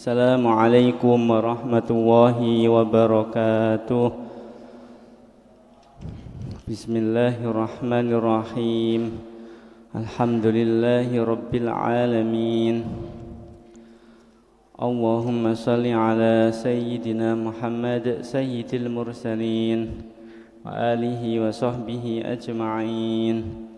Assalamualaikum warahmatullahi wabarakatuh. Bismillahirrahmanirrahim. Alhamdulillahi rabbil alamin. Allahumma salli ala sayyidina Muhammad sayyidil mursalin wa alihi wa sahbihi ajma'in.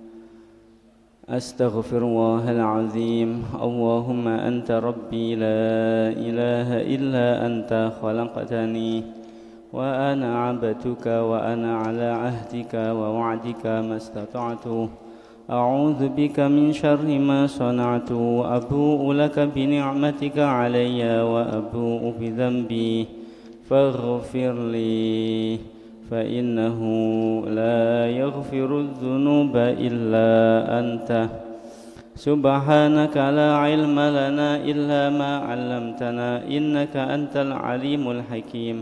Astaghfirullahal azim. Allahumma anta rabbi la ilaha illa anta khalaqtani wa ana 'abduka wa ana 'ala 'ahdika wa wa'dika mastata'tu. A'udzu bika min syarri ma sana'tu. Abu'u laka bi ni'matika 'alayya wa abu'u bi dhanbi faghfir li. فإنه لا يغفر الذنوب إلا أنت سبحانك لا علم لنا إلا ما علمتنا إنك أنت العليم الحكيم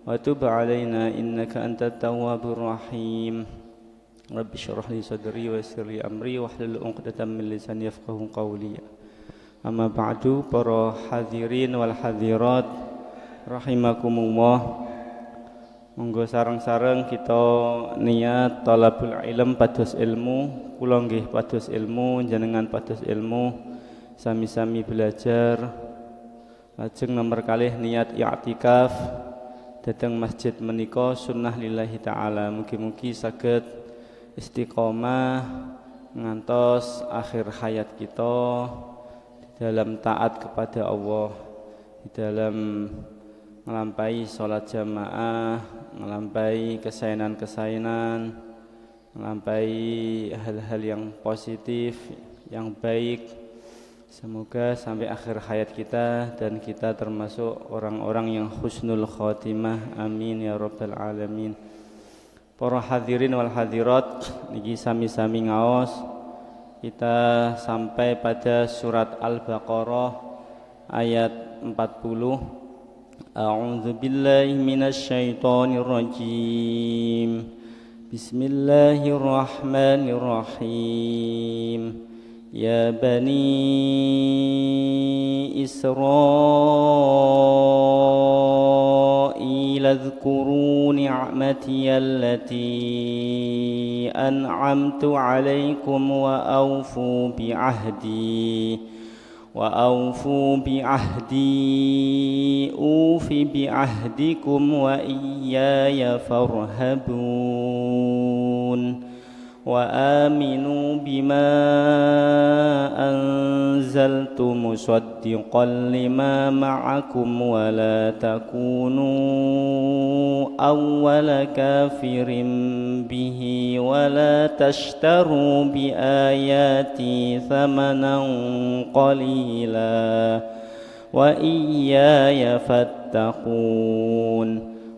وتب علينا إنك أنت التواب الرحيم رب اشرح لي صدري ويسر لي أمري واحلل عقدة من لساني يفقهوا قولي أما بعد. Para hadirin wal hadirat rahimakumullah, monggo sareng-sareng kita niat talabul ilm pados ilmu. Kula nggih pados ilmu, jenengan pados ilmu, sami-sami belajar. Lajeng nomor kalih niat i'tikaf dhateng masjid menika sunnah lillahi taala. Mugi-mugi saged istiqomah ngantos akhir hayat kita di dalam taat kepada Allah, di dalam ngelampaui sholat jamaah, ngelampaui kesayangan-kesayangan, ngelampaui hal-hal yang positif, yang baik. Semoga sampai akhir hayat kita dan kita termasuk orang-orang yang husnul khotimah. Amin ya rabbal alamin. Para hadirin wal hadirat, niki sami-sami ngaos kita sampai pada surat Al-Baqarah ayat 40. A'udzu billahi minasy syaithanir rajim. Bismillahirrahmanirrahim. Ya bani Israil adhkuru ni'mati allati an'amtu 'alaikum wa awfu bi'ahdi وأوفوا بعهدي أوف بعهدكم وإياي فارهبون وآمنوا بما أنزلت مصدقا لما معكم ولا تكونوا أول كافر به ولا تشتروا بآياتي ثمنا قليلا وإياي فاتقون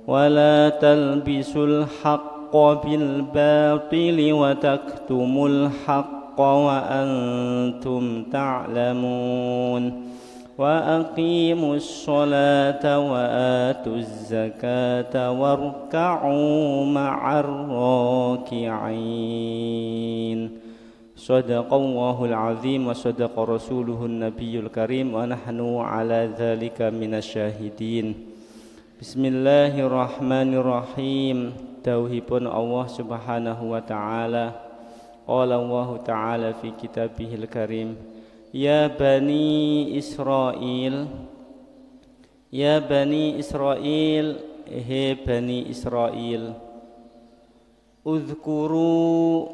ولا تلبسوا الحق بالباطل وتكتموا الحق وأنتم تعلمون وأقيموا الصلاة وآتوا الزكاة واركعوا مع الراكعين. صدق الله العظيم وصدق رسوله النبي الكريم ونحن على ذلك من الشاهدين. Bismillahirrahmanirrahim. Dawuhipun Allah Subhanahu wa taala. Qala Allah taala fi kitabihil karim. Ya bani Israil. Ya bani Israil, he bani Israil. Uzkuru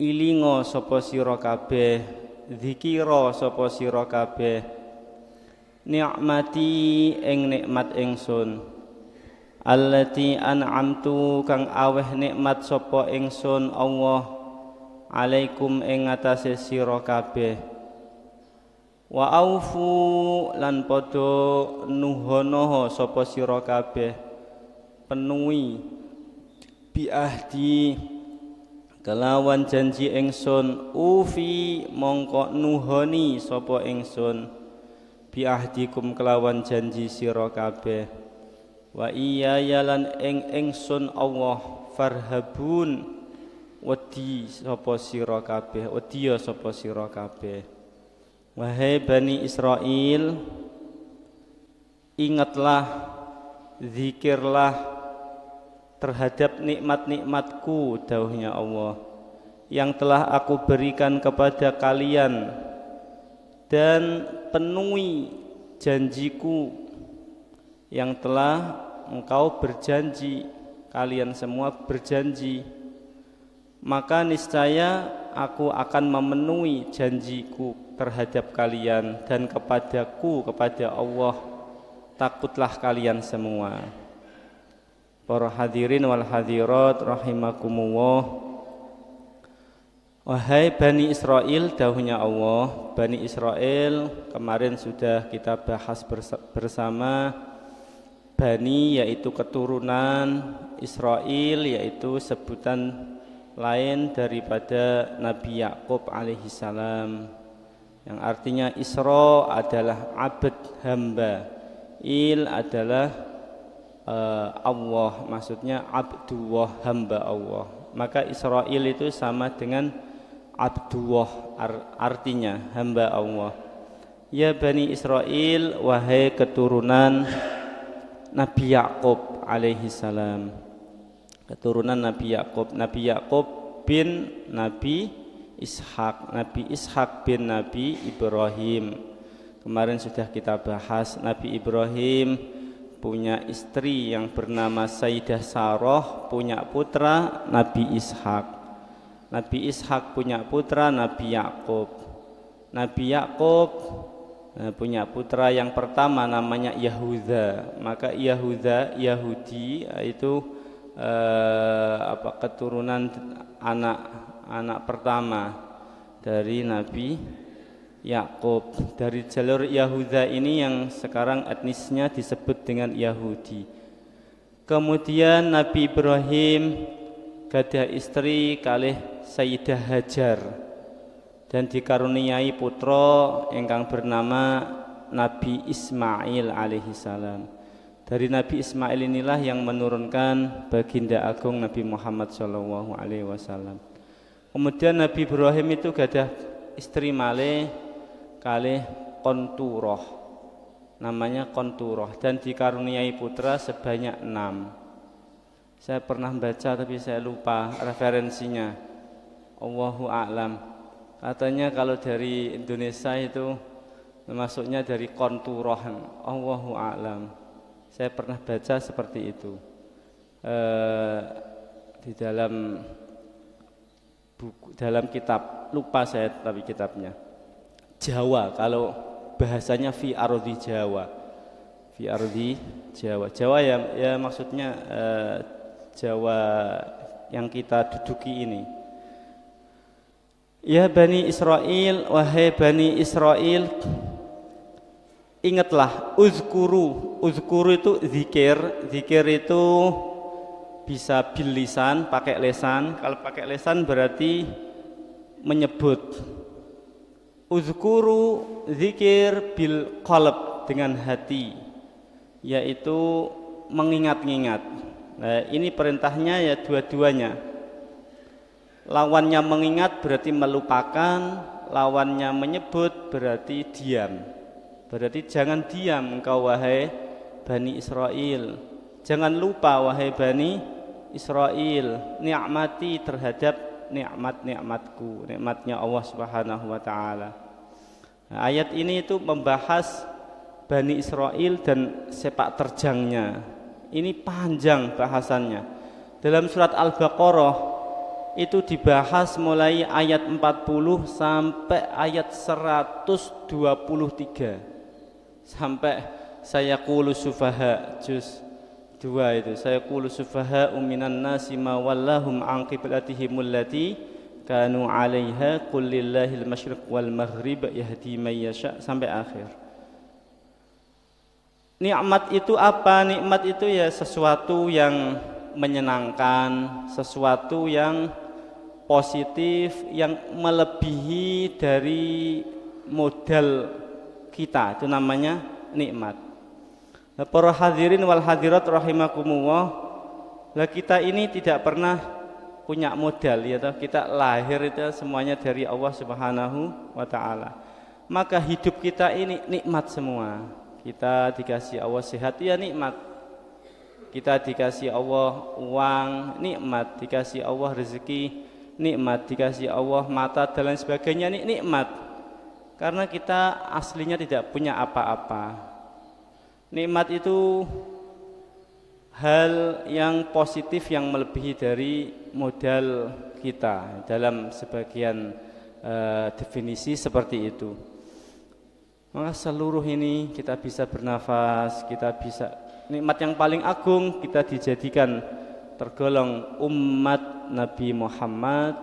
ilinga sapa sira kabeh, zikira sapa sira kabeh. Nikmati ing nikmat ingsun, allati an'amtu kang aweh nikmat sapa ingsun Allah alaikum ing atase sira kabeh. Wa aufu lan padha nuhono sapa sira kabeh, penuhi biahdi kelawan janji ingsun, ufi mongko nuhoni sapa ingsun biahdikum kelawan janji sira kabeh. Wa iyaya lan ingsun Allah farhabun wedi sapa sira kabeh, wedi sapa sira kabeh. Wahai Bani Israel, ingatlah, zikirlah terhadap nikmat-nikmatku, dawuhnya Allah, yang telah aku berikan kepada kalian, dan penuhi janjiku yang telah engkau berjanji, kalian semua berjanji, maka niscaya aku akan memenuhi janjiku terhadap kalian, dan kepadaku, kepada Allah, takutlah kalian semua. Para hadirin wal hadirat rahimakumullah. Wahai Bani Israel, dawuhnya Allah, Bani Israel kemarin sudah kita bahas bersama. Bani yaitu keturunan, Israel yaitu sebutan lain daripada Nabi Yakub alaihissalam, yang artinya Isra adalah abd, hamba, Il adalah Allah, maksudnya Abdullah, hamba Allah. Maka Israel itu sama dengan Abdullah, artinya hamba Allah. Ya Bani Israel, wahai keturunan Nabi Yakub alaihissalam, keturunan Nabi Yakub. Nabi Yakub bin Nabi Ishak, Nabi Ishak bin Nabi Ibrahim. Kemarin sudah kita bahas, Nabi Ibrahim punya istri yang bernama Sayyidah Sarah, punya putra Nabi Ishak. Nabi Ishak punya putra Nabi Yakub. Nabi Yakub punya putra yang pertama namanya Yahuda. Maka Yahuda, Yahudi itu keturunan anak pertama dari Nabi Yakub. Dari jalur Yahuda ini yang sekarang etnisnya disebut dengan Yahudi. Kemudian Nabi Ibrahim gadah istri kalih Sayyidah Hajar dan dikaruniai putra ingkang bernama Nabi Ismail alaihissalam. Dari Nabi Ismail inilah yang menurunkan baginda agung Nabi Muhammad sallallahu alaihi wasallam. Kemudian Nabi Ibrahim itu gadah istri malih kalih Konturoh, namanya Konturoh, dan dikaruniai putra sebanyak 6. Saya pernah baca tapi saya lupa referensinya. Allahu a'lam. Katanya kalau dari Indonesia itu masuknya dari Konturoh. Allahu a'lam. Saya pernah baca seperti itu di dalam buku, dalam kitab, lupa saya tapi kitabnya Jawa, kalau bahasanya fi ardi Jawa, fi ardi Jawa. Jawa ya maksudnya Jawa yang kita duduki ini. Ya Bani Israel, wahai Bani Israel, ingatlah, uzkuru. Uzkuru itu zikir. Zikir itu bisa bil lisan, pakai lesan. Kalau pakai lesan berarti menyebut. Uzkuru, zikir bil qalb, dengan hati, yaitu mengingat-ingat. Nah, ini perintahnya ya dua-duanya. Lawannya mengingat berarti melupakan, lawannya menyebut berarti diam. Berarti jangan diam engkau wahai Bani Israel. Jangan lupa wahai Bani Israel, nikmati terhadap nikmat-nikmatku, nikmatnya Allah Subhanahu wa taala. Nah, ayat ini itu membahas Bani Israel dan sepak terjangnya. Ini panjang bahasannya. Dalam surat Al-Baqarah itu dibahas mulai ayat 40 sampai ayat 123. Sampai saya qulu sufaha juz 2 itu, saya qulu sufaha minan nasi ma wallahum an qiblatihim allati kanu 'alaiha qul lillahil masyriq wal maghrib yahdi may yasha, sampai akhir. Nikmat itu apa? Nikmat itu ya sesuatu yang menyenangkan, sesuatu yang positif, yang melebihi dari modal kita, itu namanya nikmat. Para hadirin wal hadirat rahimakumullah, lah kita ini tidak pernah punya modal ya toh, kita lahir itu semuanya dari Allah Subhanahu wa taala. maka hidup kita ini nikmat semua. Kita dikasih Allah sehat, ya nikmat. Kita dikasih Allah uang, nikmat. Dikasih Allah rezeki, nikmat. Dikasih Allah mata dan lain sebagainya, nikmat. Karena kita aslinya tidak punya apa-apa. Nikmat itu hal yang positif yang melebihi dari modal kita. Dalam sebagian definisi seperti itu. Maka seluruh ini kita bisa bernafas, kita bisa, nikmat yang paling agung kita dijadikan tergolong umat Nabi Muhammad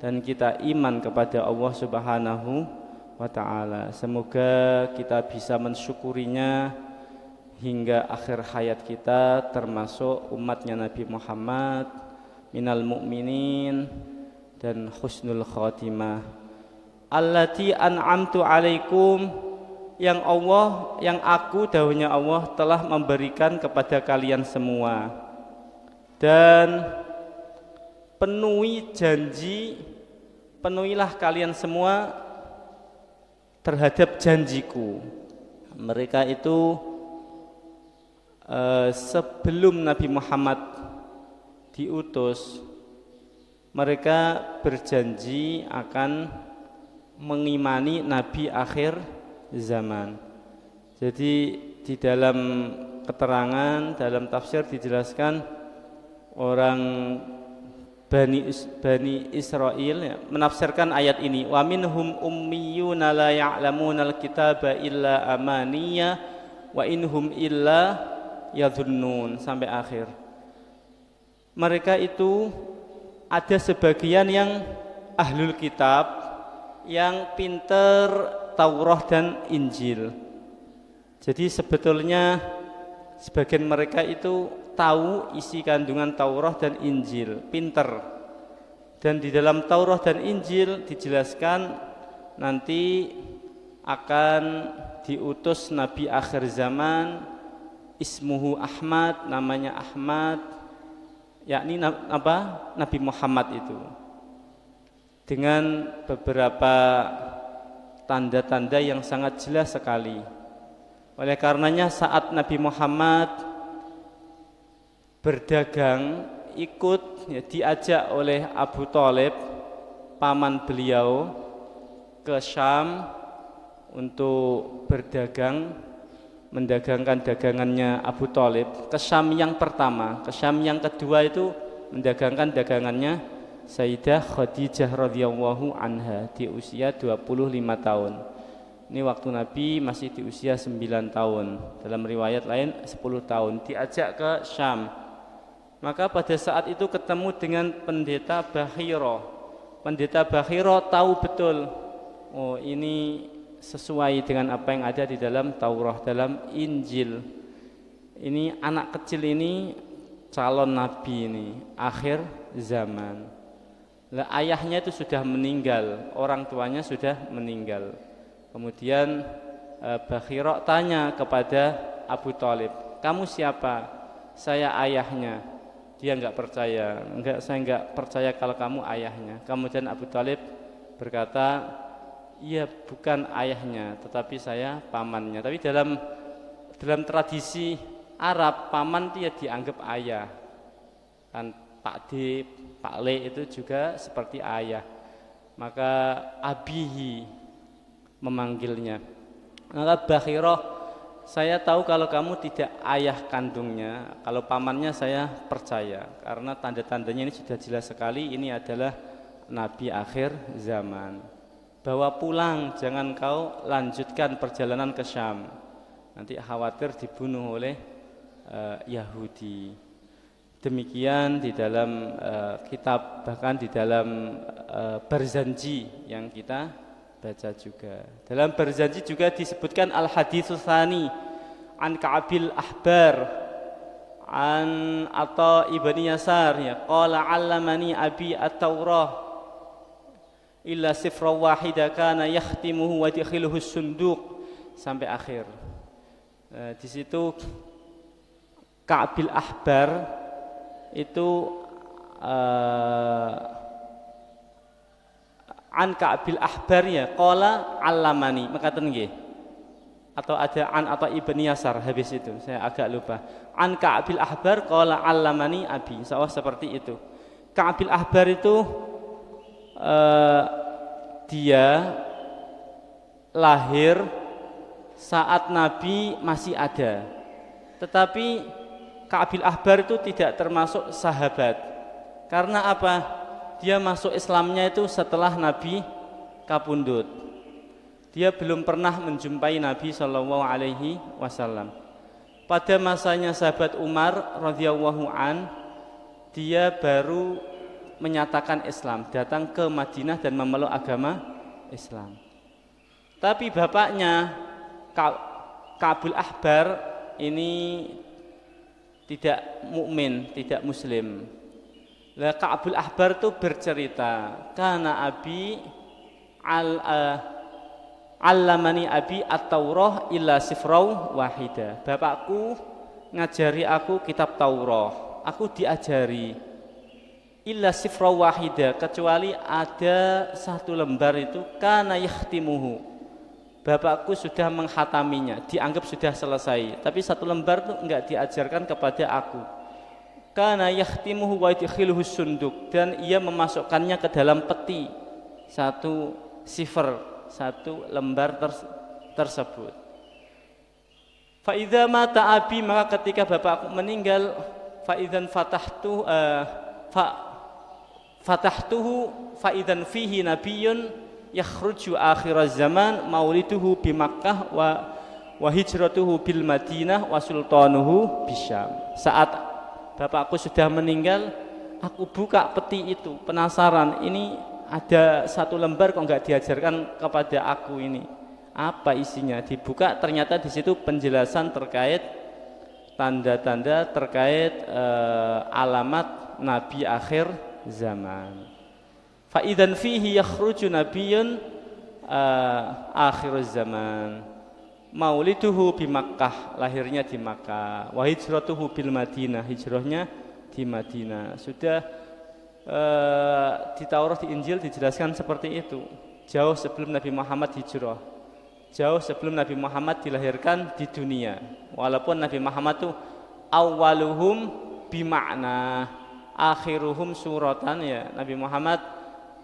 dan kita iman kepada Allah Subhanahu wa ta'ala. Semoga kita bisa mensyukurinya hingga akhir hayat kita, termasuk umatnya Nabi Muhammad, minal mu'minin dan husnul khatimah. Allati an'amtu alaikum, yang Allah, yang aku, dahulunya Allah telah memberikan kepada kalian semua, dan penuhi janji, penuhilah kalian semua terhadap janjiku. Mereka itu sebelum Nabi Muhammad diutus, mereka berjanji akan mengimani Nabi akhir zaman. Jadi di dalam keterangan, dalam tafsir dijelaskan orang Bani Israel ya, menafsirkan ayat ini, wa minhum ummiyuna la ya'lamunal kitaba illa amaniya wa inhum illa yadhunnun, sampai akhir. Mereka itu ada sebagian yang ahlul kitab yang pinter Taurat dan Injil. Jadi sebetulnya sebagian mereka itu tahu isi kandungan Taurat dan Injil, pinter. Dan di dalam Taurat dan Injil dijelaskan nanti akan diutus Nabi akhir zaman, ismuhu Ahmad, namanya Ahmad, yakni Nabi Muhammad itu, dengan beberapa tanda-tanda yang sangat jelas sekali. Oleh karenanya saat Nabi Muhammad berdagang, ikut ya, diajak oleh Abu Thalib, paman beliau, ke Syam untuk berdagang, mendagangkan dagangannya Abu Thalib. Ke Syam yang pertama, ke Syam yang kedua itu mendagangkan dagangannya Sayyidah Khadijah radhiyallahu anha di usia 25 tahun. Ini waktu Nabi masih di usia 9 tahun. Dalam riwayat lain 10 tahun. Diajak ke Syam. Maka pada saat itu ketemu dengan pendeta Bahira. Pendeta Bahira tahu betul, oh ini sesuai dengan apa yang ada di dalam Taurat, dalam Injil. Ini anak kecil ini calon Nabi ini, akhir zaman. Lah, ayahnya itu sudah meninggal, orang tuanya sudah meninggal. Kemudian Bahira tanya kepada Abu Thalib, kamu siapa? Saya ayahnya. Dia enggak percaya, saya enggak percaya kalau kamu ayahnya. Kemudian Abu Thalib berkata, iya bukan ayahnya, tetapi saya pamannya. Tapi dalam tradisi Arab, paman dia dianggap ayah. Kan Pak D, Pak Le itu juga seperti ayah. Maka abihi memanggilnya. Maka Bahira, saya tahu kalau kamu tidak ayah kandungnya, kalau pamannya saya percaya. Karena tanda-tandanya ini sudah jelas sekali, ini adalah Nabi akhir zaman. Bawa pulang, jangan kau lanjutkan perjalanan ke Syam. Nanti khawatir dibunuh oleh Yahudi. Demikian di dalam kitab, bahkan di dalam Barzanji yang kita baca juga. Dalam Barzanji juga disebutkan al-haditsus tsani an Ka'bil Ahbar an Atha ibni Yasar ya qala 'allamani abi at-Taurah illa sifra wahida kana yakhtimuhu wa yadkhiluhu as-sunduq, sampai akhir. Di situ Ka'bil Ahbar itu an Ka'bil Ahbar ya qala 'allamani mekaten nggih atau ada an atau Ibnu Yasar habis itu saya agak lupa an Ka'bil Ahbar qala 'allamani abi insyaallah seperti itu. Ka'bil Ahbar itu dia lahir saat Nabi masih ada, tetapi Ka'bil Ahbar itu tidak termasuk sahabat. Karena apa? Dia masuk Islamnya itu setelah Nabi kapundhut. Dia belum pernah menjumpai Nabi Shallallahu Alaihi Wasallam. Pada masanya sahabat Umar radhiyallahu an, dia baru menyatakan Islam, datang ke Madinah dan memeluk agama Islam. Tapi bapaknya Ka'bil Ahbar ini tidak mukmin, tidak muslim. Lah Ka'bil Ahbar itu bercerita, karena abi allamani abi at-Taurah illa sifrau wahida. Bapakku ngajari aku kitab Taurah. Aku diajari illa sifrau wahida, kecuali ada satu lembar itu kana yakhtimuhu. Bapakku sudah menghataminya, dianggap sudah selesai. Tapi satu lembar itu enggak diajarkan kepada aku. Kana yakhtimuhu wa yadkhiluhu sunduk, dan ia memasukkannya ke dalam peti satu sifar, satu lembar tersebut. Fa idza mata abi, maka ketika bapakku meninggal, fa idzan fatahtuhu fa idzan fihi nabiyyun yakhruju akhir zaman mauliduhu bi Makkah wa hijratuhu bil Madinah wa sultanuhu bisyam. Saat bapakku sudah meninggal, aku buka peti itu, penasaran, ini ada satu lembar kok enggak diajarkan kepada aku ini. Apa isinya? Dibuka, ternyata di situ penjelasan terkait tanda-tanda terkait alamat nabi akhir zaman. Fa idzan fihi yakhruju nabiyyun akhir zaman. Mauliduhu bi Makkah, lahirnya di Makkah. Wa hijratuhu bil Madinah, hijrahnya di Madinah. Sudah di Taurat, di Injil dijelaskan seperti itu. Jauh sebelum Nabi Muhammad hijrah, jauh sebelum Nabi Muhammad dilahirkan di dunia. Walaupun Nabi Muhammad itu awaluhum bima'na akhiruhum suratan, ya, Nabi Muhammad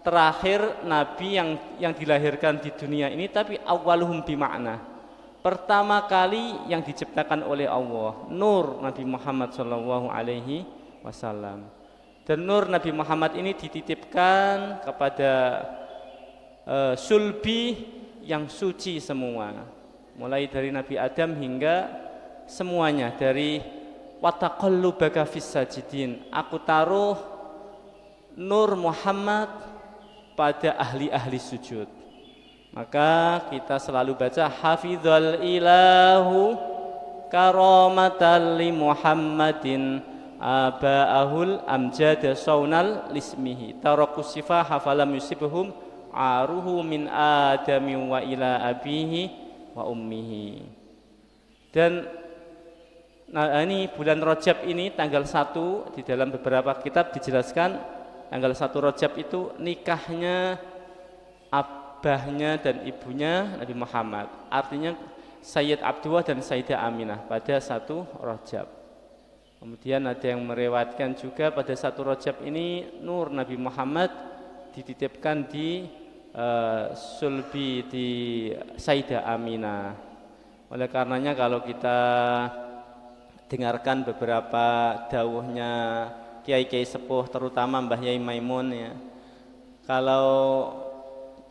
terakhir Nabi yang dilahirkan di dunia ini, tapi awaluhum bima'na, pertama kali yang diciptakan oleh Allah, nur Nabi Muhammad Shallallahu Alaihi Wasallam. Dan nur Nabi Muhammad ini dititipkan kepada sulbi yang suci semua, mulai dari Nabi Adam hingga semuanya, dari wataqallubaka fis sajidin, aku taruh nur Muhammad pada ahli-ahli sujud. Maka kita selalu baca hafizal ilahu karamatan li Muhammadin aba'ahul amjad saunal lismihi tarakus sifah hafalam yusibhum aruhu min adami wa ila abihi wa ummihi. Dan ini bulan Rajab ini tanggal 1, di dalam beberapa kitab dijelaskan tanggal 1 Rajab itu nikahnya abahnya dan ibunya Nabi Muhammad, artinya Sayyid Abdullah dan Sayyidah Aminah pada 1 Rajab. Kemudian ada yang merewatkan juga pada 1 Rajab ini nur Nabi Muhammad dititipkan di sulbi di Sayyidah Aminah. Oleh karenanya kalau kita dengarkan beberapa dawuhnya kiai-kiai sepuh, terutama Mbah Yai Maimun, ya, kalau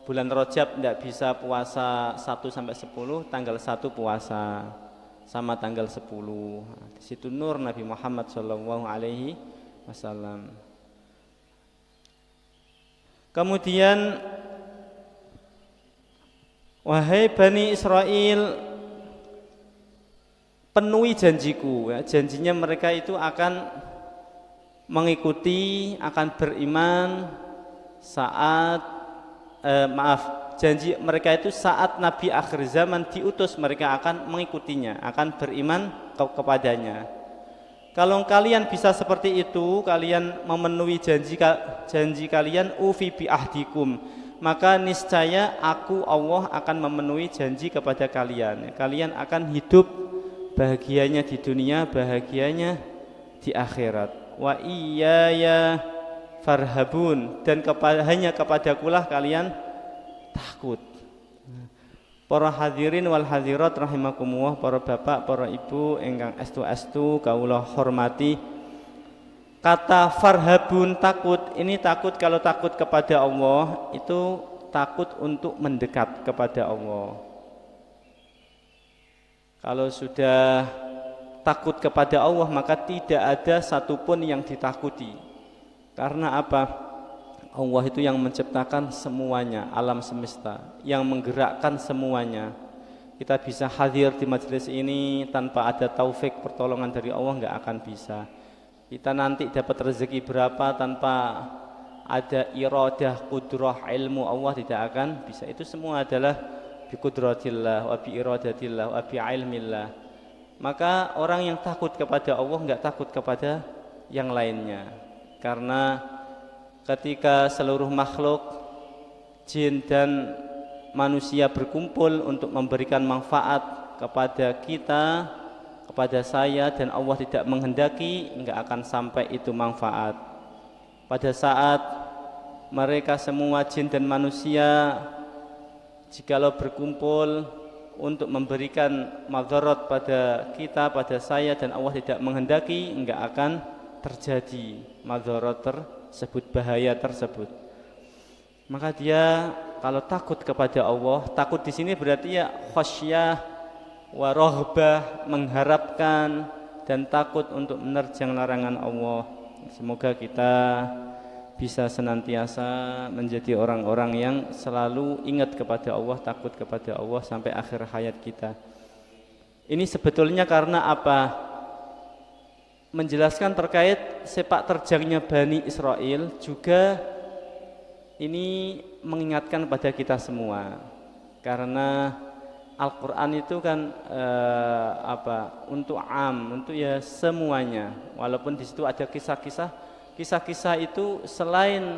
bulan Rajab tidak bisa puasa 1 sampai 10, tanggal 1 puasa sama tanggal 10. Di situ nur Nabi Muhammad Shallallahu Alaihi Wasallam. Kemudian, wahai Bani Israel, penuhi janjiku, ya, janjinya mereka itu akan mengikuti, akan beriman saat janji mereka itu saat Nabi akhir zaman diutus, mereka akan mengikutinya, akan beriman kepadanya. Kalau kalian bisa seperti itu, kalian memenuhi janji kalian, ufi bi ahdikum, maka niscaya aku Allah akan memenuhi janji kepada kalian. Kalian akan hidup bahagianya di dunia, bahagianya di akhirat. Wa iyaya farhabun, dan hanya kepadakulah kalian takut. Para hadirin wal hadirat rahimakumullah, para bapak, para ibu ingkang estu-estu kawula hormati. Kata farhabun, takut, ini takut, kalau takut kepada Allah itu takut untuk mendekat kepada Allah. Kalau sudah takut kepada Allah maka tidak ada satupun yang ditakuti. Karena apa? Allah itu yang menciptakan semuanya, alam semesta, yang menggerakkan semuanya. Kita bisa hadir di majelis ini tanpa ada taufik pertolongan dari Allah nggak akan bisa. Kita nanti dapat rezeki berapa tanpa ada iradah, qudrah, ilmu Allah tidak akan bisa. Itu semua adalah bi qudratillah wa bi iradatillah wa bi ilmillah. Maka orang yang takut kepada Allah nggak takut kepada yang lainnya. Karena ketika seluruh makhluk jin dan manusia berkumpul untuk memberikan manfaat kepada kita, kepada saya, dan Allah tidak menghendaki, enggak akan sampai itu manfaat. Pada saat mereka semua jin dan manusia jikalau berkumpul untuk memberikan madarat pada kita, pada saya, dan Allah tidak menghendaki, enggak akan terjadi madarat tersebut, bahaya tersebut. Maka dia kalau takut kepada Allah, takut di sini berarti ya khasyah wa raghbah, mengharapkan dan takut untuk menerjang larangan Allah. Semoga kita bisa senantiasa menjadi orang-orang yang selalu ingat kepada Allah, takut kepada Allah sampai akhir hayat kita. Ini sebetulnya karena apa? Menjelaskan terkait sepak terjangnya Bani Israel, juga ini mengingatkan pada kita semua. Karena Al-Quran itu kan untuk untuk ya semuanya. Walaupun di situ ada kisah-kisah itu selain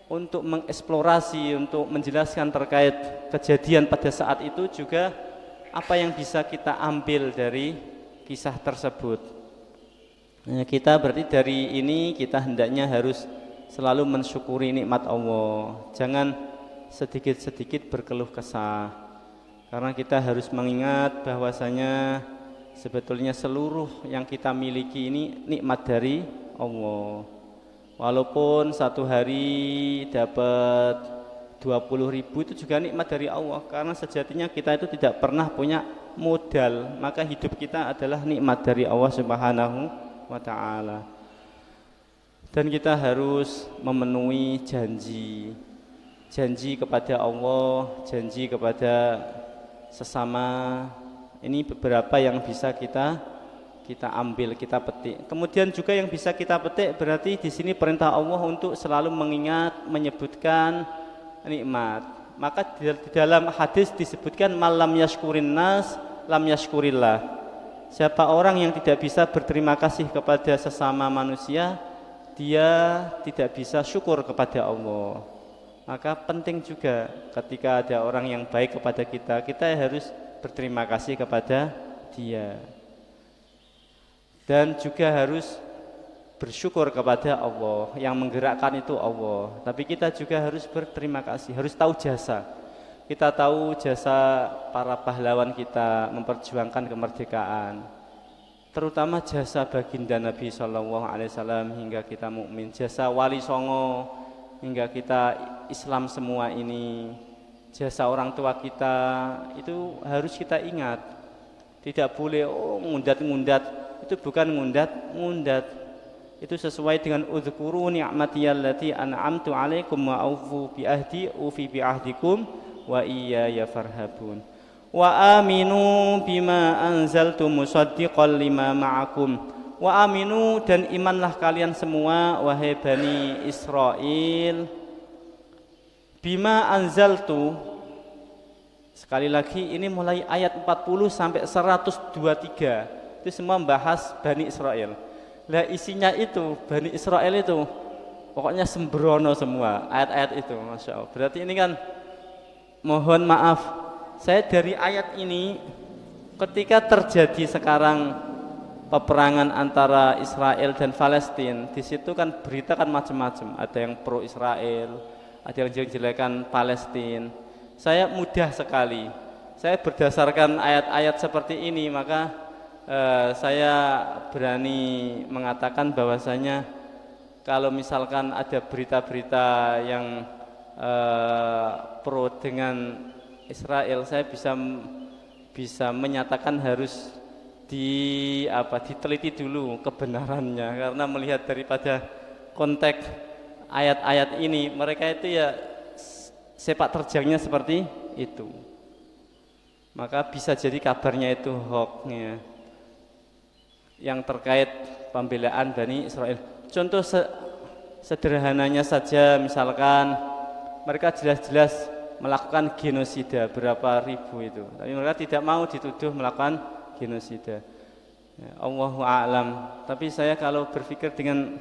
untuk mengeksplorasi, untuk menjelaskan terkait kejadian pada saat itu, juga apa yang bisa kita ambil dari kisah tersebut. Nah, kita berarti dari ini kita hendaknya harus selalu mensyukuri nikmat Allah. Jangan sedikit-sedikit berkeluh kesah. Karena kita harus mengingat bahwasanya sebetulnya seluruh yang kita miliki ini nikmat dari Allah. Walaupun satu hari dapat 20.000 itu juga nikmat dari Allah. Karena sejatinya kita itu tidak pernah punya modal, maka hidup kita adalah nikmat dari Allah Subhanahu wa ta'ala. Dan kita harus memenuhi janji kepada Allah, janji kepada sesama. Ini beberapa yang bisa kita ambil, kita petik. Kemudian juga yang bisa kita petik berarti di sini perintah Allah untuk selalu mengingat, menyebutkan nikmat. Maka di dalam hadis disebutkan malam yashkurin nas lam yashkurillah. Siapa orang yang tidak bisa berterima kasih kepada sesama manusia, dia tidak bisa syukur kepada Allah. Maka penting juga ketika ada orang yang baik kepada kita, kita harus berterima kasih kepada dia. Dan juga harus bersyukur kepada Allah, yang menggerakkan itu Allah. Tapi kita juga harus berterima kasih, harus tahu jasa. Kita tahu jasa para pahlawan kita memperjuangkan kemerdekaan, terutama jasa baginda Nabi SAW hingga kita mukmin, jasa Wali Songo hingga kita Islam semua ini, jasa orang tua kita itu harus kita ingat. Tidak boleh ngundat-ngundat, itu bukan ngundat. Itu sesuai dengan udzkuru ni'matiyallati an'amtu 'alaikum wa aufu bi ahdi ufi bi ahdikum wa iyaya farhabun wa aminu bima anzaltu musaddiqan lima ma'akum wa aminu, dan imanlah kalian semua wahai Bani Israel, bima anzaltu. Sekali lagi ini mulai ayat 40 sampai 123 itu semua membahas Bani Israel. Lah isinya itu Bani Israel itu pokoknya sembrono semua ayat-ayat itu, Masya Allah. Berarti ini kan, mohon maaf, saya dari ayat ini ketika terjadi sekarang peperangan antara Israel dan Palestina, di situ kan berita kan macam-macam, ada yang pro Israel, ada yang jelek-jelekan Palestina. Saya mudah sekali, saya berdasarkan ayat-ayat seperti ini, maka saya berani mengatakan bahwasanya kalau misalkan ada berita-berita yang pro dengan Israel, saya bisa menyatakan harus diteliti dulu kebenarannya, karena melihat daripada konteks ayat-ayat ini, mereka itu ya sepak terjangnya seperti itu, maka bisa jadi kabarnya itu hoaxnya yang terkait pembelaan Bani Israel. Contoh sederhananya saja, misalkan mereka jelas-jelas melakukan genosida berapa ribu itu, tapi mereka tidak mau dituduh melakukan genosida. Ya, Allahu a'lam. Tapi saya kalau berpikir dengan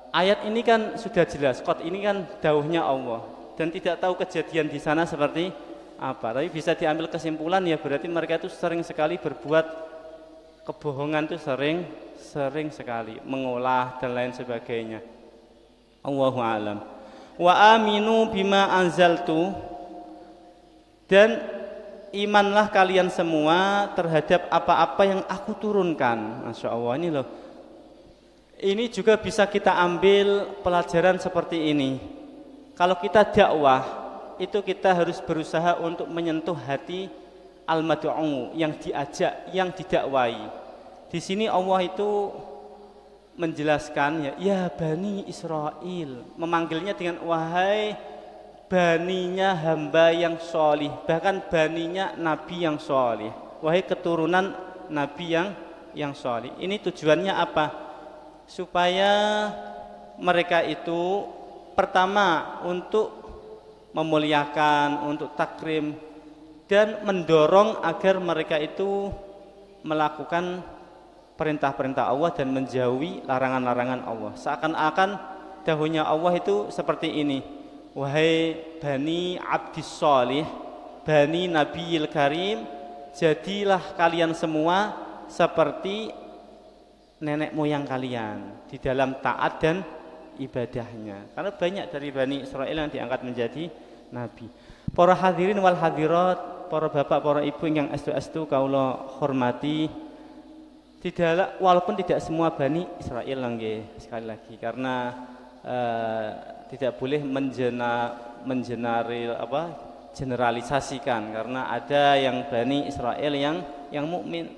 ayat ini kan sudah jelas, qad ini kan dauhnya Allah, dan tidak tahu kejadian di sana seperti apa. Tapi bisa diambil kesimpulan ya berarti mereka itu sering sekali berbuat kebohongan, itu sering sekali mengolah dan lain sebagainya. Allahu a'lam. Wa aminu bima anzaltu, dan imanlah kalian semua terhadap apa-apa yang aku turunkan. Masya Allah, ini loh, ini juga bisa kita ambil pelajaran seperti ini. Kalau kita dakwah, itu kita harus berusaha untuk menyentuh hati al-mad'u, yang diajak, yang didakwai. Di sini Allah itu menjelaskan ya Bani Israel, memanggilnya dengan wahai baninya hamba yang sholih, bahkan baninya nabi yang sholih, wahai keturunan nabi yang sholih. Ini tujuannya apa? Supaya mereka itu pertama untuk memuliakan, untuk takrim, dan mendorong agar mereka itu melakukan perintah-perintah Allah dan menjauhi larangan-larangan Allah. Seakan-akan dahulunya Allah itu seperti ini, wahai Bani Abdis Sholih, Bani Nabiyil Karim, jadilah kalian semua seperti nenek moyang kalian di dalam taat dan ibadahnya. Karena banyak dari Bani Israel yang diangkat menjadi nabi. Para hadirin wal hadirat, para bapak, para ibu yang estu-estu kaula hormati, walaupun tidak semua Bani Israel nggih, sekali lagi, karena tidak boleh generalisasikan, karena ada yang Bani Israel yang mukmin,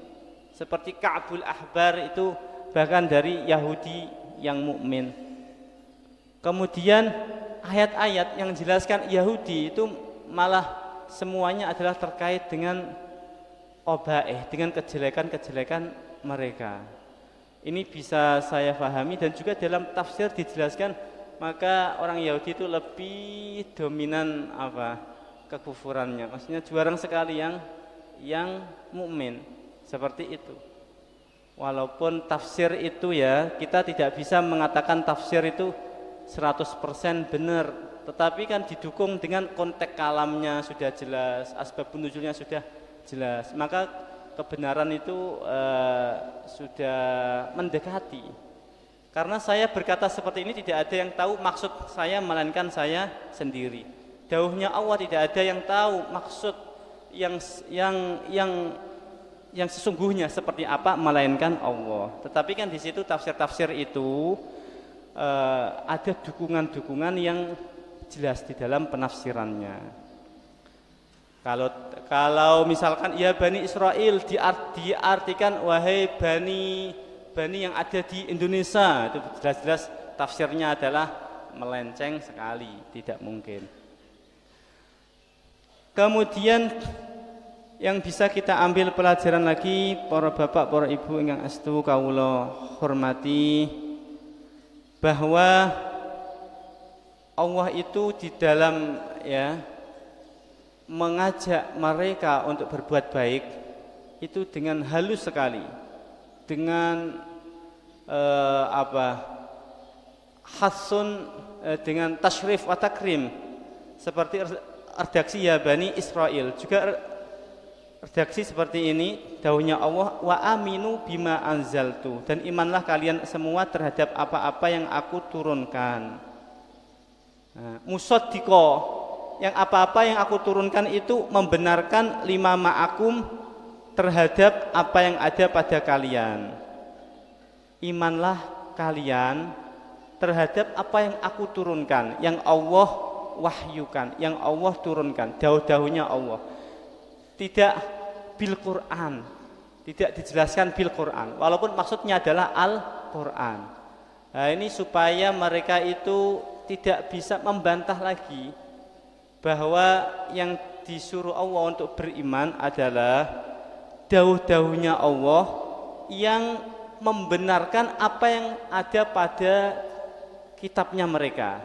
seperti Ka'bul Ahbar itu bahkan dari Yahudi yang mukmin. Kemudian ayat-ayat yang menjelaskan Yahudi itu malah semuanya adalah terkait dengan obaih, dengan kejelekan-kejelekan mereka. Ini bisa saya pahami, dan juga dalam tafsir dijelaskan, maka orang Yahudi itu lebih dominan kekufurannya, maksudnya jarang sekali yang mukmin seperti itu. Walaupun tafsir itu ya, kita tidak bisa mengatakan tafsir itu 100% benar, tetapi kan didukung dengan konteks kalamnya sudah jelas, asbab nuzulnya sudah jelas, maka kebenaran itu sudah mendekati. Karena saya berkata seperti ini, tidak ada yang tahu maksud saya melainkan saya sendiri. Dauhnya Allah, tidak ada yang tahu maksud yang sesungguhnya seperti apa melainkan Allah. Tetapi kan di situ tafsir-tafsir itu ada dukungan-dukungan yang jelas di dalam penafsirannya. Kalau misalkan ya Bani Israel diartikan wahai bani yang ada di Indonesia, itu jelas-jelas tafsirnya adalah melenceng sekali, tidak mungkin. Kemudian yang bisa kita ambil pelajaran lagi, para bapak, para ibu ingkang astu kawula hormati, bahwa Allah itu di dalam mengajak mereka untuk berbuat baik itu dengan halus sekali, dengan hasun dengan tasyrif wa takrim, seperti redaksi ya Bani Israil. Juga redaksi seperti ini, dawuhnya Allah, wa aminu bima anzaltu, dan imanlah kalian semua terhadap apa-apa yang aku turunkan. Musaddiqo, yang apa-apa yang aku turunkan itu membenarkan lima ma'akum, terhadap apa yang ada pada kalian. Imanlah kalian terhadap apa yang aku turunkan, yang Allah wahyukan, yang Allah turunkan, dawuh-dawuhnya Allah. Tidak bil Quran, tidak dijelaskan bil Quran, walaupun maksudnya adalah Al-Quran. Nah, ini supaya mereka itu tidak bisa membantah lagi bahwa yang disuruh Allah untuk beriman adalah dawuh-dawuhnya Allah yang membenarkan apa yang ada pada kitabnya mereka,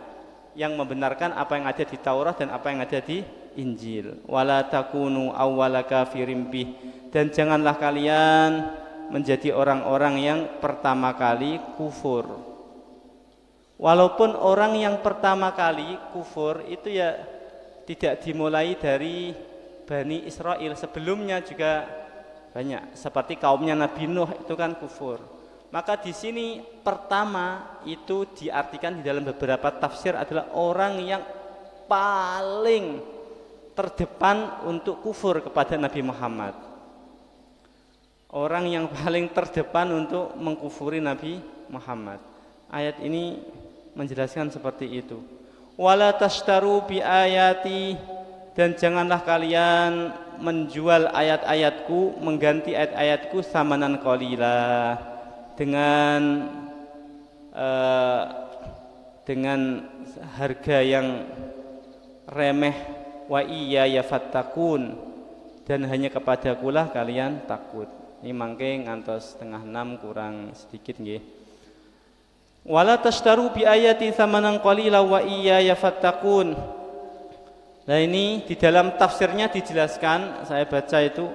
yang membenarkan apa yang ada di Taurat dan apa yang ada di Injil. Wala takunu awwala kafirin bih, dan janganlah kalian menjadi orang-orang yang pertama kali kufur. Walaupun orang yang pertama kali kufur itu ya tidak dimulai dari Bani Israil, sebelumnya juga banyak, seperti kaumnya Nabi Nuh itu kan kufur. Maka di sini pertama itu diartikan di dalam beberapa tafsir adalah orang yang paling terdepan untuk kufur kepada Nabi Muhammad. Orang yang paling terdepan untuk mengkufuri Nabi Muhammad. Ayat ini menjelaskan seperti itu. Wala tashtaru bi ayati, dan janganlah kalian menjual ayat-ayatku, mengganti ayat-ayatku samanan qalila, dengan harga yang remeh. Wa iya ya fattakun, dan hanya kepadakulah kalian takut. Ini mangke ngantos 5:30 kurang sedikit nggih. Wala tashtaru bi ayati samanan qalila wa iya ya fattakun. Nah, ini di dalam tafsirnya dijelaskan, saya baca itu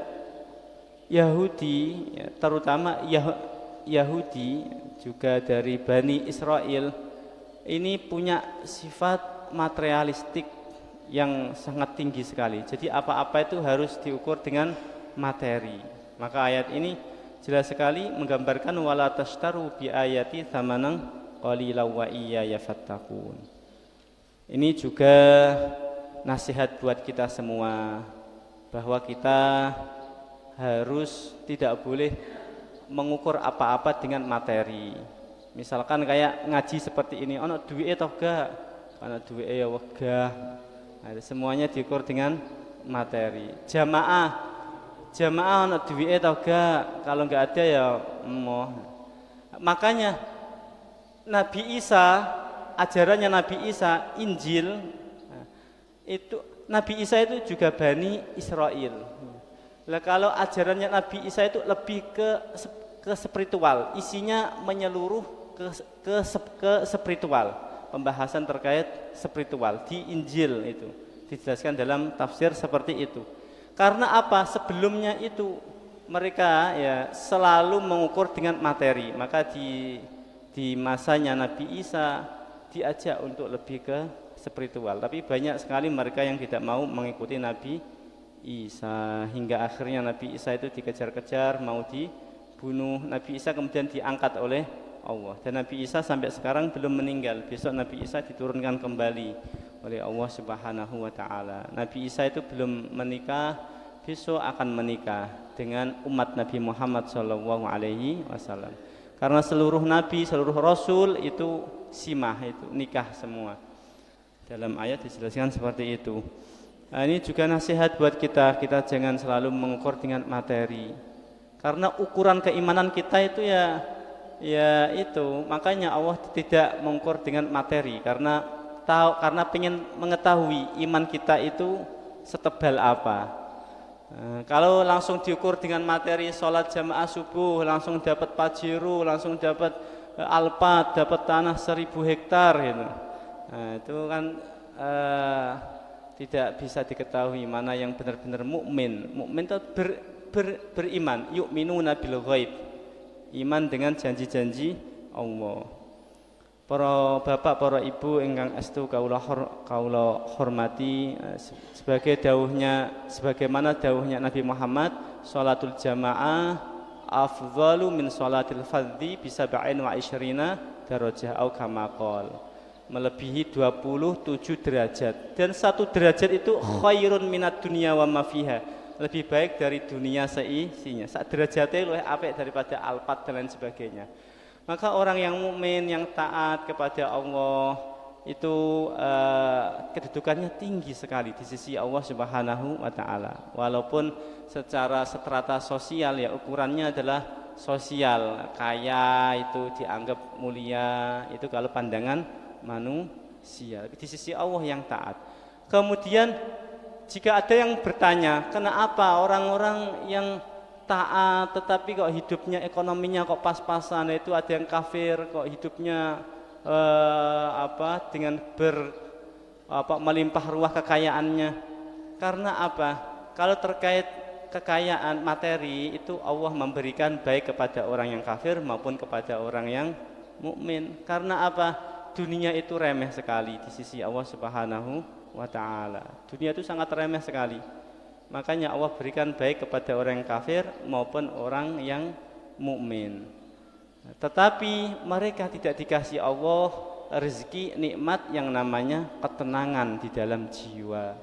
Yahudi, terutama Yahudi juga dari Bani Israil, ini punya sifat materialistik yang sangat tinggi sekali. Jadi apa-apa itu harus diukur dengan materi. Maka ayat ini jelas sekali menggambarkan wala tashtaru bi ayati tsamanan qalila wa iyaya fattaqun. Ini juga nasihat buat kita semua, bahwa kita harus tidak boleh mengukur apa-apa dengan materi. Misalkan kayak ngaji seperti ini, ono duwike toh gak? Ana duwike ya wegah. Nah, semuanya diukur dengan materi. Jamaah ono duwike toh gak? Kalau enggak ada ya emoh. Makanya Nabi Isa, ajarannya Nabi Isa, Injil itu, Nabi Isa itu juga Bani Israil. Nah, kalau ajarannya Nabi Isa itu lebih ke spiritual, isinya menyeluruh ke spiritual, pembahasan terkait spiritual di Injil itu dijelaskan dalam tafsir seperti itu. Karena apa? Sebelumnya itu mereka ya selalu mengukur dengan materi, maka di masanya Nabi Isa diajak untuk lebih ke spiritual. Tapi banyak sekali mereka yang tidak mau mengikuti Nabi Isa, hingga akhirnya Nabi Isa itu dikejar-kejar, mau dibunuh. Nabi Isa kemudian diangkat oleh Allah, dan Nabi Isa sampai sekarang belum meninggal. Besok Nabi Isa diturunkan kembali oleh Allah Subhanahu wa taala. Nabi Isa itu belum menikah, besok akan menikah dengan umat Nabi Muhammad sallallahu alaihi wasallam. Karena seluruh nabi, seluruh rasul itu simah, itu nikah semua. Dalam ayat dijelaskan seperti itu. Nah, ini juga nasihat buat kita jangan selalu mengukur dengan materi. Karena ukuran keimanan kita itu ya itu, makanya Allah tidak mengukur dengan materi, karena pengen mengetahui iman kita itu setebal apa. Kalau langsung diukur dengan materi, sholat jamaah subuh langsung dapat pajero, langsung dapat alpat, dapat tanah 1000 hektar gitu. Nah, itu kan tidak bisa diketahui mana yang benar-benar mukmin. Mukmin itu beriman, yu'minuna bil ghaib, iman dengan janji-janji Allah. Para bapak, para ibu ingkang estu kaula hormati, sebagaimana dawuhnya Nabi Muhammad, sholatul jamaah afdhalu min sholatil fardhi bi 27 darajah au kama qol, melebihi 27 derajat, dan 1 derajat itu khairun minad dunya wa ma fiha, lebih baik dari dunia seisinya. 1 derajatnya luwih apik daripada alpat dan lain sebagainya. Maka orang yang mukmin, yang taat kepada Allah itu kedudukannya tinggi sekali di sisi Allah Subhanahu wa taala. Walaupun secara strata sosial ya ukurannya adalah sosial, kaya itu dianggap mulia, itu kalau pandangan manusia. Di sisi Allah yang taat. Kemudian jika ada yang bertanya, kenapa orang-orang yang taat tetapi kok hidupnya, ekonominya kok pas-pasan, itu ada yang kafir kok hidupnya dengan melimpah ruah kekayaannya. Karena apa? Kalau terkait kekayaan materi itu Allah memberikan baik kepada orang yang kafir maupun kepada orang yang mukmin. Karena apa? Dunia itu remeh sekali di sisi Allah Subhanahu wa taala. Dunia itu sangat remeh sekali. Makanya Allah berikan baik kepada orang yang kafir maupun orang yang mukmin. Tetapi mereka tidak dikasih Allah rezeki nikmat yang namanya ketenangan di dalam jiwa.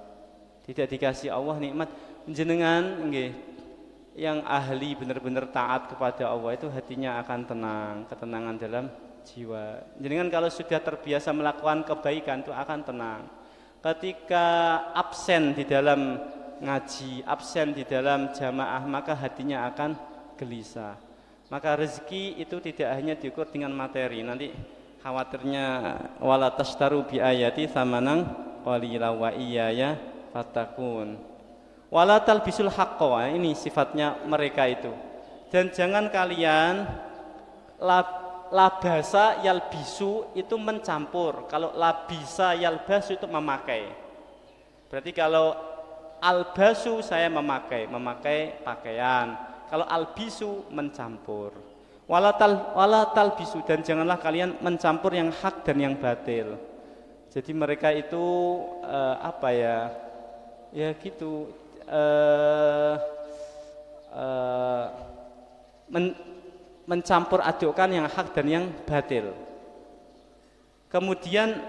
Tidak dikasih Allah nikmat jenengan nggih, yang ahli benar-benar taat kepada Allah itu hatinya akan tenang, ketenangan dalam jiwa. Jenengan kalau sudah terbiasa melakukan kebaikan itu akan tenang. Ketika absen di dalam ngaji, absen di dalam jamaah, maka hatinya akan gelisah. Maka rezeki itu tidak hanya diukur dengan materi. Nanti khawatirnya wala tashtaru bi ayati tsamanan qalila wa iyaya fatakun. Wala talbisul haqqo, ini sifatnya mereka itu. Dan jangan kalian labasa yalbisu itu mencampur. Kalau labisa yalbasu itu memakai. Berarti kalau albasu saya memakai pakaian. Kalau albisu mencampur. Wala talbisu, dan janganlah kalian mencampur yang hak dan yang batil. Jadi mereka itu ya gitu mencampur adukkan yang hak dan yang batil. Kemudian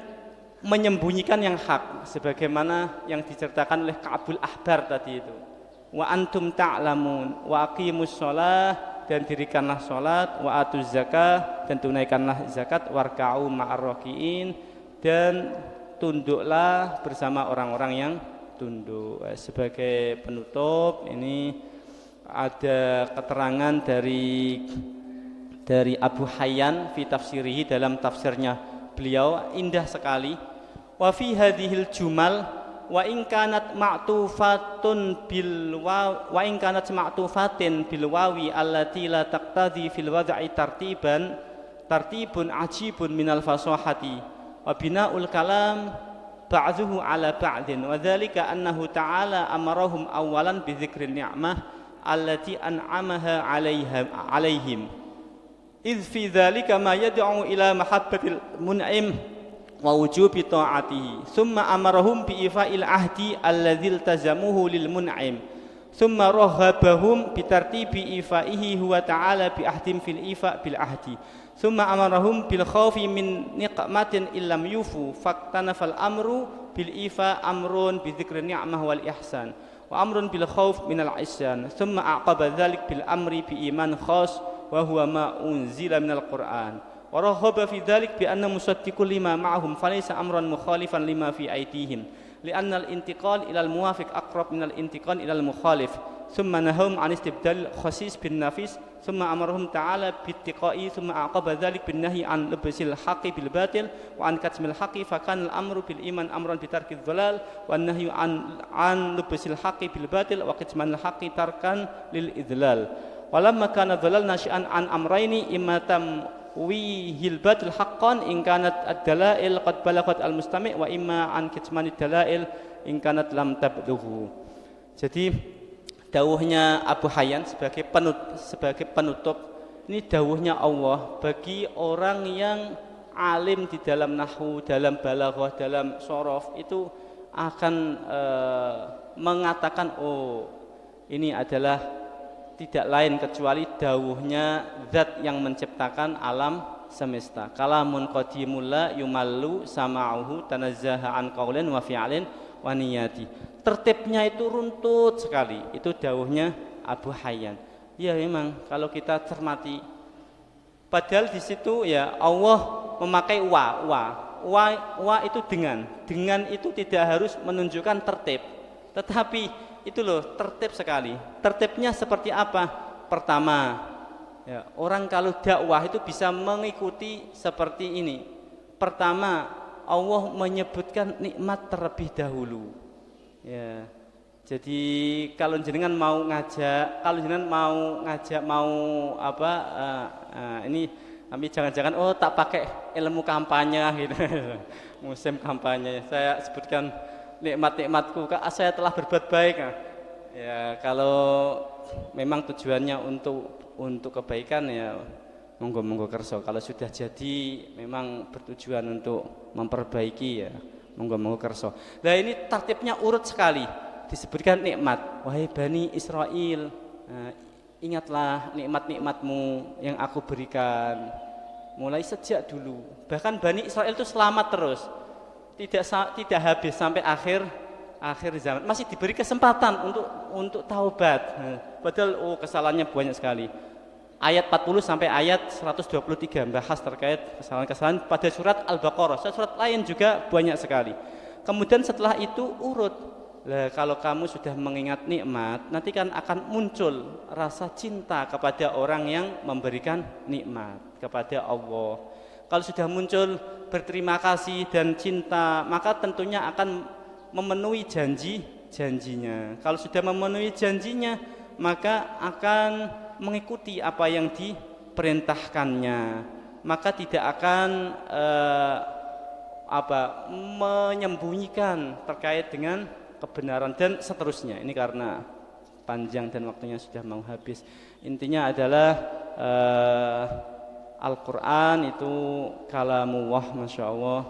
menyembunyikan yang hak, sebagaimana yang diceritakan oleh Ka'bul Ahbar tadi itu. Wa antum ta'lamun wa aqimus shalah, dan dirikanlah salat, wa atuz zakah, dan tunaikanlah zakat, warka'u ma'ar rakiin, dan tunduklah bersama orang-orang yang tunduk. Sebagai penutup ini ada keterangan dari Abu Hayyan fi tafsirihi, dalam tafsirnya beliau indah sekali. Wa fi hadhil jumal wa in kanat ma'tufatin bil wawi allati la taqtadi fil wad'i tartibun ajibun minal fasahati wa bina'ul kalam ba'dhuhu ala ba'din, wa dzalika annahu ta'ala amarahum awalan bi dzikrin ni'mah allati an'amaha 'alaihim idh fi dzalika ma yad'u ila mahabbatil mun'im wa wujubi ta'atihi, thumma amarahum bi ifa'il ahdi alladzi iltazamuhu lil mun'im, thumma rahabahum bi tartibi ifa'ihi huwa ta'ala bi ahdim fil ifa' bil ahdi, thumma amarahum bil khawfi min niqmatin illam yufu faktanafal amru bil ifa' amrun bi dzikri ni'mah wal ihsan wa amrun bil khawf min al isyan, thumma aqaba dzalik bil amri bi iman khas wa huwa ma unzila minal Qur'an. Warahaba fi dzalik bi anna musaddiqul lima ma'ahum falaysa amran mukhalifan lima fi aydihim li'anna al-intiqal ila al-muwafiq aqrab min al-intiqal ila al-mukhalif, thumma nahum an istibdal khasis bin nafis, thumma amarahum ta'ala bittiqai, thumma aqaba dzalik bin nahyi an labsil haqqi bil batil wa an katmil haqqi, fa kana al-amru bil iman amran bi tarki dhalal wa an-nahyu an labsil haqqi bil batil wa katmal haqqi tarkan lil idlal. Walamma kana dhalal nashi'an an amrayni immatam wihil batil haqqan in kanat ad-dalail qad balagat al-mustami' wa imma an kitmanid dalail in kanat lam tabluhu. Jadi dawuhnya Abu Hayyan sebagai penutup ini dawuhnya Allah bagi orang yang alim di dalam nahwu, dalam balaghah, dalam shorof itu akan mengatakan oh ini adalah tidak lain kecuali dawuhnya zat yang menciptakan alam semesta. Kalamun qadimul la yumallu sama'uhu tanazzaha an qaulin wa fi'lin wa niyati. Tertibnya itu runtut sekali. Itu dawuhnya Abu Hayyan. Ya memang kalau kita cermati, padahal di situ ya Allah memakai wa itu dengan itu tidak harus menunjukkan tertib, tetapi itu loh tertib sekali. Tertibnya seperti apa? Pertama, ya, orang kalau dakwah itu bisa mengikuti seperti ini. Pertama, Allah menyebutkan nikmat terlebih dahulu. Ya. Jadi kalau jenengan mau ngajak, ini tapi jangan-jangan oh tak pakai ilmu kampanye gitu. Musim kampanye. Saya sebutkan nikmat-nikmatku, saya telah berbuat baik. Ya kalau memang tujuannya untuk kebaikan ya monggo kerso. Kalau sudah jadi memang bertujuan untuk memperbaiki ya monggo kerso. Nah ini tertibnya urut sekali. Disebutkan nikmat, wahai Bani Israel, ingatlah nikmat-nikmatmu yang aku berikan mulai sejak dulu. Bahkan Bani Israel itu selamat terus, tidak habis sampai akhir zaman, masih diberi kesempatan untuk taubat. Padahal kesalahannya banyak sekali. Ayat 40 sampai ayat 123 bahas terkait kesalahan-kesalahan pada surat Al-Baqarah. Surat lain juga banyak sekali. Kemudian setelah itu urut. Lah, kalau kamu sudah mengingat nikmat, nanti kan akan muncul rasa cinta kepada orang yang memberikan nikmat, kepada Allah. Kalau sudah muncul berterima kasih dan cinta, maka tentunya akan memenuhi janjinya. Kalau sudah memenuhi janjinya, maka akan mengikuti apa yang diperintahkannya. Maka tidak akan menyembunyikan terkait dengan kebenaran dan seterusnya. Ini karena panjang dan waktunya sudah mau habis. Intinya adalah Al-Quran itu kalamullah, Masya Allah,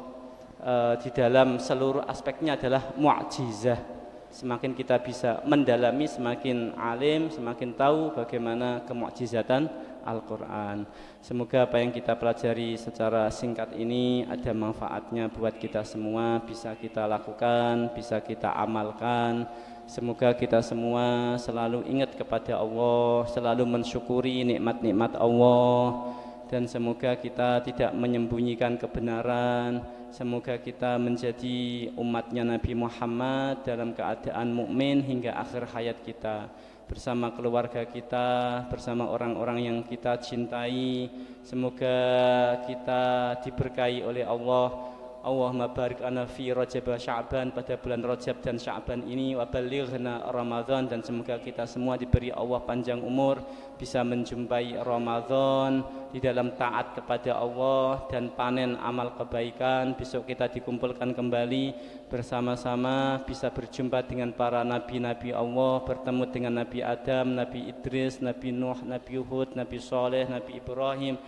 di dalam seluruh aspeknya adalah mu'jizah. Semakin kita bisa mendalami, semakin alim, semakin tahu bagaimana kemu'jizatan Al-Quran. Semoga apa yang kita pelajari secara singkat ini ada manfaatnya buat kita semua, bisa kita lakukan, bisa kita amalkan. Semoga kita semua selalu ingat kepada Allah, selalu mensyukuri nikmat-nikmat Allah, dan semoga kita tidak menyembunyikan kebenaran. Semoga kita menjadi umatnya Nabi Muhammad dalam keadaan mukmin hingga akhir hayat kita, bersama keluarga kita, bersama orang-orang yang kita cintai. Semoga kita diberkahi oleh Allah. Allahumma barik lana fi Rajab wa Sya'ban, pada bulan Rajab dan Sya'ban ini, wa balighna Ramadan, dan semoga kita semua diberi Allah panjang umur, bisa menjumpai Ramadan di dalam taat kepada Allah dan panen amal kebaikan. Besok kita dikumpulkan kembali bersama-sama, bisa berjumpa dengan para nabi-nabi Allah, bertemu dengan Nabi Adam, Nabi Idris, Nabi Nuh, Nabi Hud, Nabi Saleh, Nabi Ibrahim,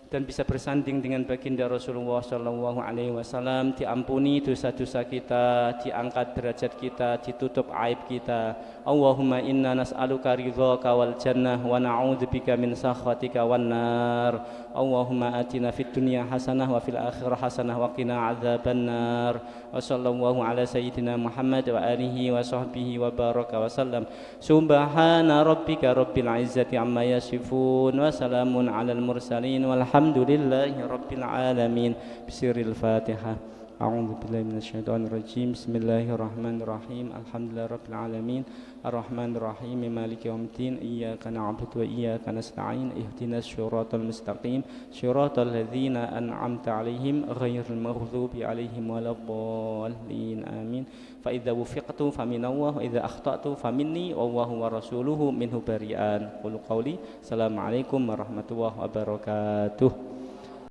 dan bisa bersanding dengan baginda Rasulullah sallallahu alaihi wasallam. Diampuni dosa-dosa kita, diangkat derajat kita, ditutup aib kita. Allahumma inna nas'aluka ridhaka wal jannah wa na'udzubika min sakhatika wan nar. Allahumma atina fid dunya hasanah wa fil akhirah hasanah wa qina adzabannar. Wa sallallahu ala sayyidina Muhammad wa alihi wa sahbihi wa baraka wa sallam. Subhana rabbika rabbil izzati amma yasifun wa salamun alal mursalin walhamdulillahi rabbil alamin. Bisiril Fatihah. A'udzu billahi minasyaitonir rajim. Bismillahirrahmanirrahim. Alhamdulillahi rabbil alamin. Arrahmanir rahim. Maliki yaumiddin. Iyyaka na'budu wa iyyaka nasta'in. Ihdinas siratal mustaqim. Siratal ladzina an'amta 'alaihim ghairil maghdubi 'alaihim waladdallin. Amin. Fa idza wufiqtu faminallah wa idza akhtatu faminni wallahu wa rasuluhu minhu bari'an. Qul qawli. Assalamualaikum warahmatullahi wabarakatuh.